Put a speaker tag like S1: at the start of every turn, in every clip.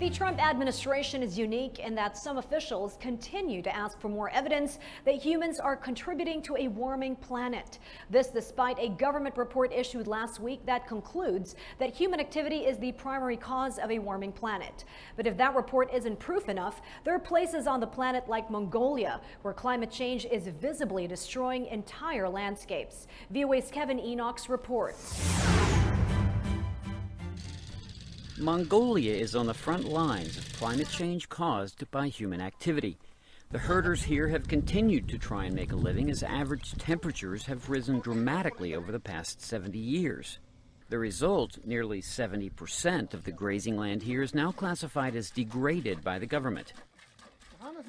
S1: The Trump administration is unique in that some officials continue to ask for more evidence that humans are contributing to a warming planet. This despite a government report issued last week that concludes that human activity is the primary cause of a warming planet. But if that report isn't proof enough, there are places on the planet like Mongolia where climate change is visibly destroying entire landscapes. VOA's Kevin Enochs reports.
S2: Mongolia is on the front lines of climate change caused by human activity. The herders here have continued to try and make a living as average temperatures have risen dramatically over the past 70 years. The result, nearly 70% of the grazing land here is now classified as degraded by the government.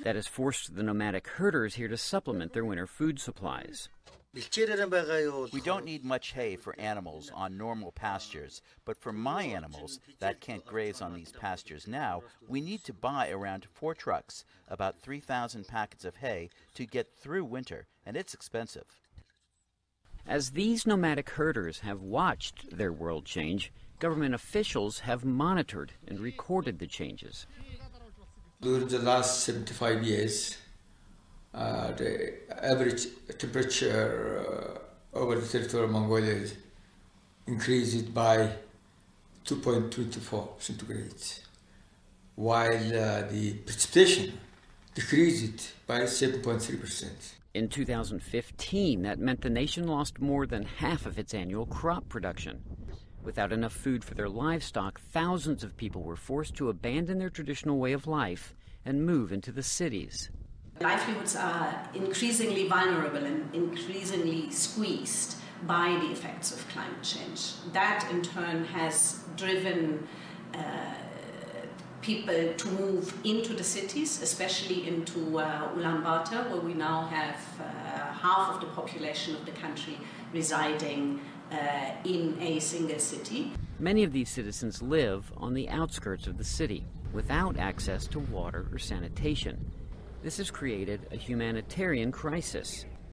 S2: That has forced the nomadic herders here to supplement their winter food supplies.
S3: We don't need much hay for animals on normal pastures, but for my animals that can't graze on these pastures now, we need to buy around 4 trucks, about 3,000 packets of hay to get through winter, and it's expensive.
S2: As these nomadic herders have watched their world change, government officials have monitored and recorded the changes.
S4: During the last 75 years, the average temperature over the territory of Mongolia increased by 2.24 centigrades, while the precipitation decreased by 7.3%.
S2: In 2015, that meant the nation lost more than half of its annual crop production. Without enough food for their livestock, thousands of people were forced to abandon their traditional way of life and move into the cities.
S5: Livelihoods are increasingly vulnerable and increasingly squeezed by the effects of climate change. That in turn has driven people to move into the cities, especially into Ulaanbaatar, where we now have half of the population of the country residing in a single city.
S2: Many of these citizens live on the outskirts of the city without access to water or sanitation. This has created a humanitarian crisis.